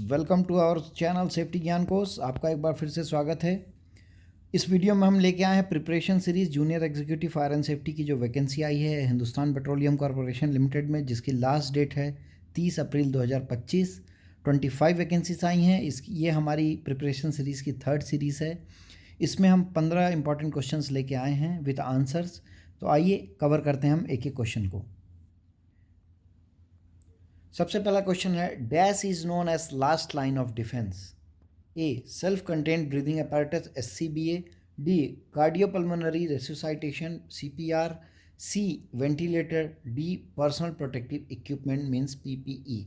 Welcome to our channel safety Gyan course. आपका एक बार फिर से स्वागत है। इस वीडियो में हम लेके आए हैं preparation series junior executive fire and safety की जो वैकेंसी आई है हिंदुस्तान पेट्रोलियम कॉरपोरेशन लिमिटेड में, जिसकी लास्ट डेट है 30 अप्रैल 2025। 25 वैकेंसीज आई हैं। ये हमारी प्रिपरेशन सीरीज़ की थर्ड सीरीज़ है। इसमें हम 15 इंपॉर्टेंट क्वेश्चंस लेके आए हैं विद आंसर्स। तो आइए कवर करते हैं हम एक एक क्वेश्चन को। सबसे पहला क्वेश्चन है, dash is known as last line of defence. A self contained breathing apparatus SCBA, D cardiopulmonary resuscitation CPR, C ventilator, D personal protective equipment means PPE।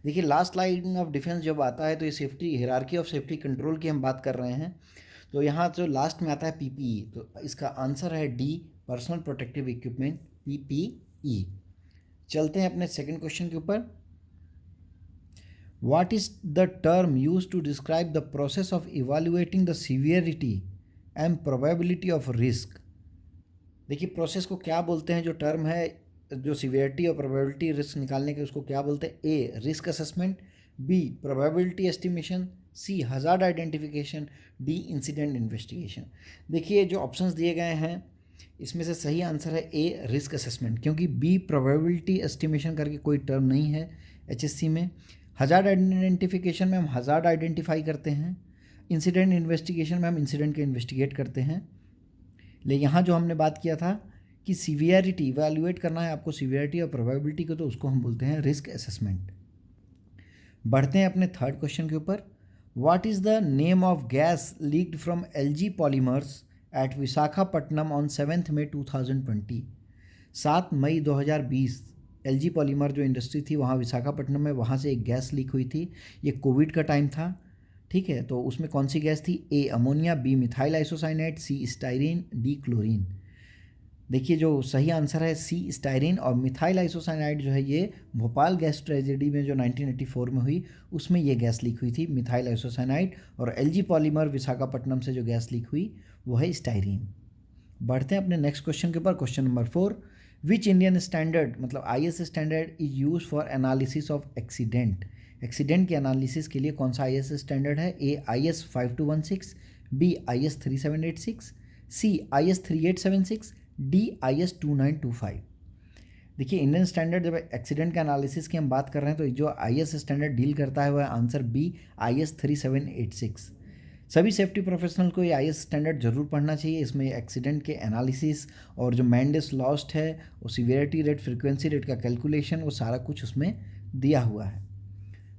देखिए, लास्ट लाइन ऑफ डिफेंस जब आता है तो ये safety hierarchy of safety control की हम बात कर रहे हैं। तो यहाँ जो लास्ट में आता है PPE, तो इसका आंसर है D personal protective equipment PPE। चलते हैं अपने सेकेंड क्वेश्चन के ऊपर। What is the term used to describe the process of evaluating the severity and probability of risk? देखिए, प्रोसेस को क्या बोलते हैं, जो टर्म है जो सीवियरिटी और प्रोबेबिलिटी रिस्क निकालने के, उसको क्या बोलते हैं? A risk assessment, B probability estimation, C hazard identification, D incident investigation. देखिए, जो ऑप्शंस दिए गए हैं इसमें से सही आंसर है ए रिस्क असेसमेंट, क्योंकि बी प्रोबेबिलिटी एस्टिमेशन करके कोई टर्म नहीं है HSC में। हजार्ड आइडेंटिफिकेशन में हम हजार्ड आइडेंटिफाई करते हैं, इंसिडेंट इन्वेस्टिगेशन में हम इंसिडेंट के इन्वेस्टिगेट करते हैं। लेकिन यहाँ जो हमने बात किया था कि सीवियरिटी इवैल्यूएट करना है आपको, सीवियरिटी और प्रोबेबिलिटी को, तो उसको हम बोलते हैं रिस्क असेसमेंट। बढ़ते हैं अपने थर्ड क्वेश्चन के ऊपर। What is the name of gas leaked from LG polymers at Visakhapatnam on 7 May 2020। 7 May 2020 LG polymer जो इंडस्ट्री थी वहाँ विशाखापट्टनम में, वहाँ से एक गैस लीक हुई थी। ये कोविड का टाइम था, ठीक है। तो उसमें कौन सी गैस थी? A ammonia, B methyl isocyanate, C styrene, D chlorine. देखिए, जो सही आंसर है सी स्टाइरिन। और मिथाइल आइसोसाइनाइड जो है ये भोपाल गैस ट्रेजेडी में जो 1984 में हुई, उसमें ये गैस लीक हुई थी, मिथाइल आइसोसाइनाइड। और LG पॉलीमर विशाखापट्टनम से जो गैस लीक हुई वो है स्टाइरिन। बढ़ते हैं अपने नेक्स्ट क्वेश्चन के ऊपर। Question number 4, which Indian standard मतलब IS standard is use for analysis of accident. Accident के एनालिसिस के लिए कौन सा IS स्टैंडर्ड है? A IS 5216, B IS 3786, C IS 3876, D IS 2925। देखिए, इंडियन स्टैंडर्ड जब एक्सीडेंट के एनालिसिस की हम बात कर रहे हैं तो जो IS स्टैंडर्ड डील करता है वह आंसर बी IS 3786। सभी सेफ्टी प्रोफेशनल को ये IS स्टैंडर्ड जरूर पढ़ना चाहिए। इसमें एक्सीडेंट के एनालिसिस और जो मैन डेज लॉस्ट है, वो सीवियरिटी रेट, फ्रीक्वेंसी रेट का कैलकुलेशन, वो सारा कुछ उसमें दिया हुआ है।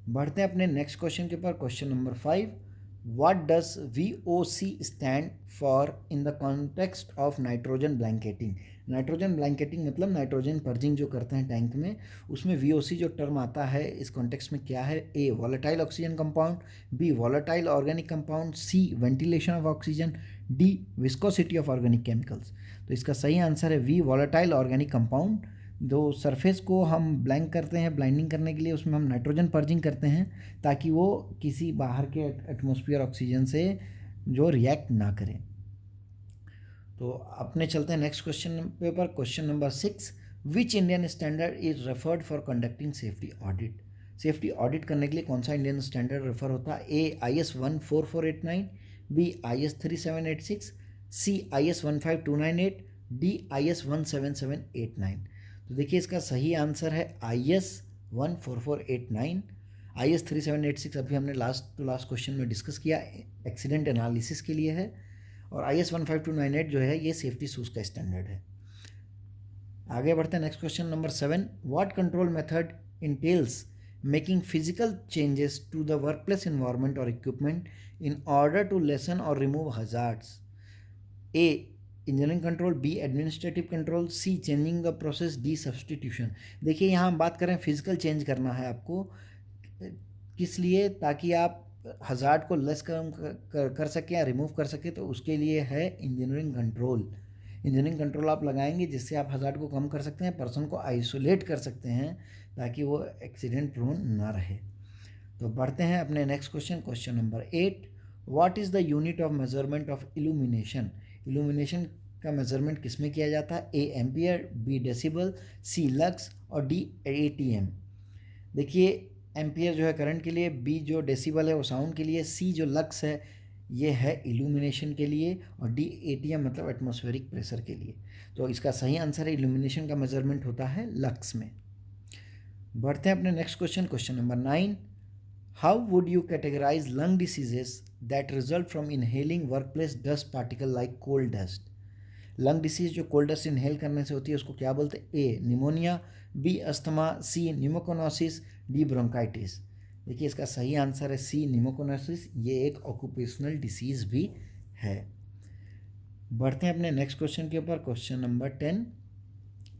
बढ़ते हैं अपने नेक्स्ट क्वेश्चन के ऊपर। Question number 5, what does VOC stand for in the context of nitrogen blanketing. Nitrogen blanketing मतलब नाइट्रोजन पर्जिंग जो करते हैं टैंक में, उसमें VOC जो टर्म आता है इस कॉन्टेक्स्ट में क्या है? A volatile oxygen compound, B volatile organic compound, C ventilation of oxygen, D viscosity of organic chemicals. तो इसका सही आंसर है वी वॉलेटाइल ऑर्गेनिक कंपाउंड। जो सरफेस को हम ब्लैंक करते हैं ब्लाइंडिंग करने के लिए, उसमें हम नाइट्रोजन पर्जिंग करते हैं ताकि वो किसी बाहर के एटमॉस्फेयर ऑक्सीजन से जो रिएक्ट ना करें। तो अपने चलते हैं next question paper. Question number 6, which Indian standard is referred for conducting safety audit. Safety audit करने के लिए कौन सा इंडियन स्टैंडर्ड रेफर होता है? A IS 14489, B IS 3786, C IS 15298, D IS 17789। तो देखिए, इसका सही आंसर है IS 14489। IS 3786 अभी हमने लास्ट टू लास्ट क्वेश्चन में डिस्कस किया, एक्सीडेंट एनालिसिस के लिए है। और IS 15298 जो है ये सेफ्टी शूज का स्टैंडर्ड है। आगे बढ़ते हैं next question number 7, what control method entails making physical changes to the workplace environment और equipment in order to lessen और remove hazards. A engineering control, B administrative control, C changing the process, D substitution. देखिए, यहाँ हम बात करें physical change करना है आपको, किस लिए? ताकि आप हजार्ड को लेस कर सकें या रिमूव कर सकें, तो उसके लिए है इंजीनियरिंग कंट्रोल। इंजीनियरिंग कंट्रोल आप लगाएंगे जिससे आप हजार्ड को कम कर सकते हैं, पर्सन को आइसोलेट कर सकते हैं ताकि वो एक्सीडेंट प्रोन ना रहे। तो बढ़ते हैं अपने next question. Question number 8, what is the unit of measurement of illumination. Illumination का मेजरमेंट किस में किया जाता है? A ampere, B decibel, C lux और डी ATM। देखिए, एम्पियर जो है करंट के लिए, बी जो डेसिबल है वो साउंड के लिए, सी जो लक्स है ये है इल्यूमिनेशन के लिए, और डी एटीएम मतलब एटमॉस्फेरिक प्रेशर के लिए। तो इसका सही आंसर है इल्यूमिनेशन का मेजरमेंट होता है लक्स में। बढ़ते हैं अपने next question, question number 9। How would you categorise lung diseases that result from inhaling workplace dust particle like coal dust? Lung disease जो कोल डस्ट इनहेल करने से होती है उसको क्या बोलते हैं? ए निमोनिया, बी अस्थमा, सी न्यूमोकोनोसिस, डी ब्रोंकाइटिस। देखिए इसका सही आंसर है सी न्यूमोकोनोसिस, ये एक ऑक्यूपेशनल डिसीज भी है। बढ़ते हैं अपने नेक्स्ट क्वेश्चन के ऊपर, question number 10।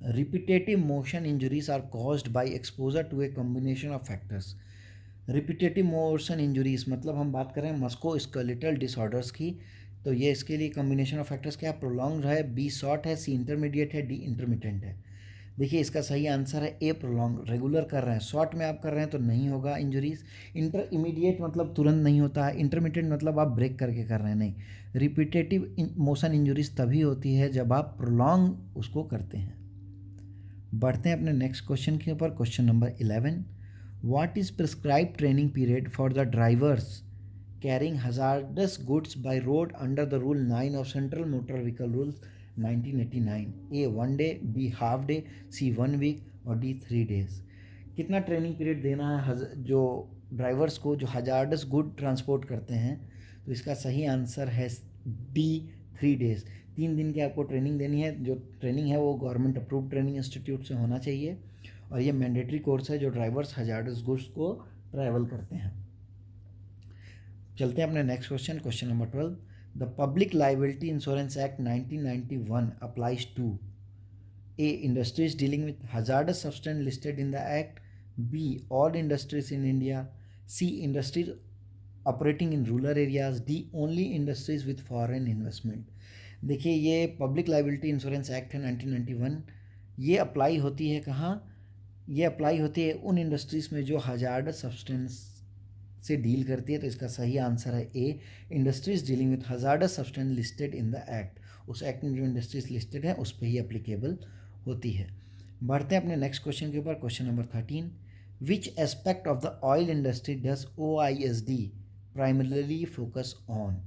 Repetitive motion injuries are caused by exposure to a combination of factors. Repetitive motion injuries मतलब हम बात करें मस्कुलोस्केलेटल डिसऑर्डर्स की, तो ये इसके लिए कॉम्बिनेशन ऑफ फैक्टर्स क्या है? प्रोलॉन्ग्ड है, बी शॉर्ट है, सी इंटरमीडिएट है, डी इंटरमिटेंट है। देखिए इसका सही आंसर है ए प्रोलॉन्ग, रेगुलर कर रहे हैं। शॉर्ट में आप कर रहे हैं तो नहीं होगा इंजरीज। इंटर इमीडिएट मतलब तुरंत नहीं होता है। इंटरमीडिएट मतलब आप ब्रेक करके कर रहे हैं, नहीं। रिपीटेटिव मोशन इंजरीज तभी होती है जब आप प्रोलॉन्ग उसको करते हैं। बढ़ते हैं अपने नेक्स्ट क्वेश्चन के ऊपर, question number 11। What is prescribe training period for the drivers carrying hazardous goods by road under the rule 9 of central motor vehicle rules 1989? A 1 day, B half day, C 1 week और D 3 days. कितना training period देना है जो drivers को जो hazardous good transport करते हैं? तो इसका सही आंसर है डी 3 डेज। 3 दिन की आपको ट्रेनिंग देनी है। जो ट्रेनिंग है वो गवर्नमेंट अप्रूव्ड ट्रेनिंग इंस्टीट्यूट से होना चाहिए, और ये मैंडेटरी कोर्स है जो ड्राइवर्स हजार्डस गुड्स को ट्रैवल करते हैं। चलते हैं अपने next question, question number 12। The public liability insurance act 1991 applies to A industries dealing with hazardous substance listed in the act, B all industries in India, C industries operating in rural areas, D only industries with foreign investment. देखिए ये public liability insurance act है 1991, ये apply होती है कहाँ? ये apply होती है उन इंडस्ट्रीज़ में जो हजार्डस सब्सटेंस से डील करती है। तो इसका सही आंसर है A industries dealing with hazardous substance listed in the act. उस एक्ट में जो इंडस्ट्रीज लिस्टेड है उस पर ही अप्लीकेबल होती है। बढ़ते हैं अपने नेक्स्ट क्वेश्चन के ऊपर, question number 13। Which aspect of the oil industry does OISD primarily focus on?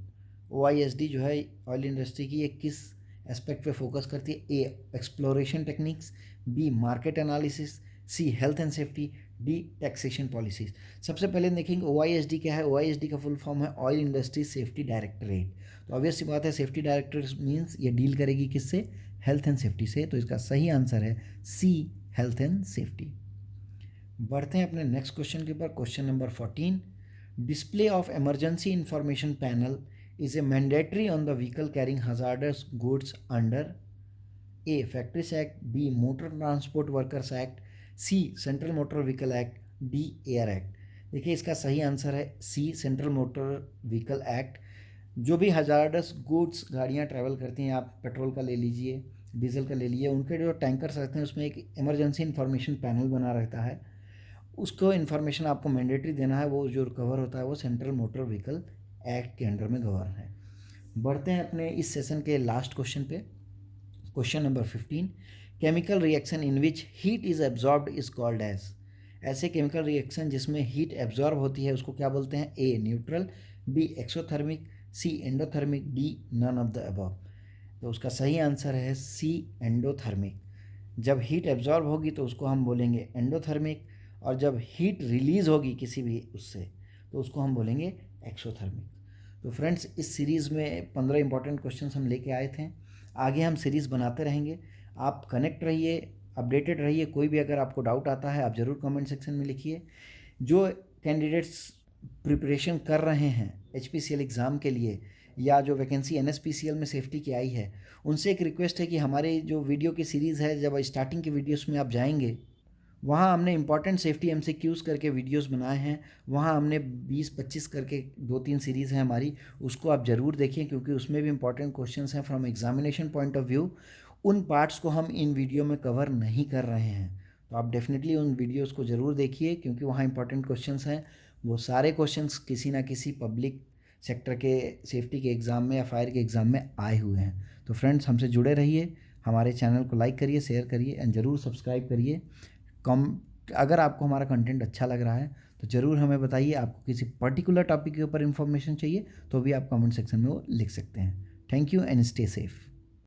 OISD जो है ऑयल इंडस्ट्री की, ये किस एस्पेक्ट पे फोकस करती है? A exploration techniques, B market analysis, C health and safety, D taxation policies. सबसे पहले देखेंगे OISD क्या है। OISD का फुल फॉर्म है ऑयल इंडस्ट्री सेफ्टी डायरेक्टरेट। तो ऑब्वियस सी बात है सेफ्टी डायरेक्टरेट मीन्स ये डील करेगी किससे? हेल्थ एंड सेफ्टी से। तो इसका सही आंसर है सी हेल्थ एंड सेफ्टी। बढ़ते हैं अपने नेक्स्ट क्वेश्चन के ऊपर, question number 14। Display of emergency information panel is a mandatory on the vehicle carrying hazardous goods under A. Factories Act, B. Motor Transport Workers Act, C. Central Motor Vehicle Act, D. Air Act। देखिए इसका सही answer है C central motor vehicle act. जो भी hazardous goods गाड़ियाँ travel करती हैं, आप पेट्रोल का ले लीजिए, डीजल का ले लीजिए, उनके जो टैंकर्स रहते हैं उसमें एक इमरजेंसी इंफॉर्मेशन पैनल बना रहता है। उसको इन्फॉर्मेशन आपको मैंडेटरी देना है, वो जो कवर होता है वो सेंट्रल मोटर व्हीकल एक्ट के अंडर में गवर्न है। बढ़ते हैं अपने इस सेशन के लास्ट क्वेश्चन पे, question number 15। Chemical reaction in which heat is absorbed is called as. ऐसे केमिकल रिएक्शन जिसमें हीट एब्जॉर्ब होती है उसको क्या बोलते हैं? A neutral, B exothermic, C endothermic, D none of the above. तो उसका सही आंसर है सी एंडोथर्मिक। जब हीट एब्जॉर्ब होगी तो उसको हम बोलेंगे एंडोथर्मिक, और जब हीट रिलीज होगी किसी भी उससे तो उसको हम बोलेंगे एक्सोथर्मिक। तो फ्रेंड्स इस सीरीज़ में 15 इंपॉर्टेंट क्वेश्चंस हम लेके आए थे। आगे हम सीरीज़ बनाते रहेंगे। आप कनेक्ट रहिए, अपडेटेड रहिए। कोई भी अगर आपको डाउट आता है आप ज़रूर कमेंट सेक्शन में लिखिए। जो कैंडिडेट्स प्रिपरेशन कर रहे हैं HPCL एग्ज़ाम के लिए, या जो वैकेंसी NSPCL में सेफ्टी की आई है, उनसे एक रिक्वेस्ट है कि हमारे जो वीडियो की सीरीज़ है, जब स्टार्टिंग की वीडियोस में आप जाएंगे वहाँ हमने इंपॉर्टेंट सेफ्टी MCQs करके वीडियोस बनाए हैं। वहाँ हमने 20-25 करके 2-3 सीरीज़ हैं हमारी, उसको आप ज़रूर देखिए क्योंकि उसमें भी इंपॉर्टेंट क्वेश्चंस हैं from examination point of view. उन पार्ट्स को हम इन वीडियो में कवर नहीं कर रहे हैं, तो आप डेफिनेटली उन वीडियोज़ को ज़रूर देखिए क्योंकि वहाँ इंपॉर्टेंट क्वेश्चंस हैं। वो सारे क्वेश्चंस किसी ना किसी पब्लिक सेक्टर के सेफ्टी के एग्ज़ाम में या फायर के एग्ज़ाम में आए हुए हैं। तो फ्रेंड्स हमसे जुड़े रहिए, हमारे चैनल को लाइक करिए, शेयर करिए एंड ज़रूर सब्सक्राइब करिए। अगर आपको हमारा कंटेंट अच्छा लग रहा है तो ज़रूर हमें बताइए, आपको किसी पर्टिकुलर टॉपिक के ऊपर इन्फॉर्मेशन चाहिए तो भी आप कमेंट सेक्शन में वो लिख सकते हैं। Thank you and stay safe.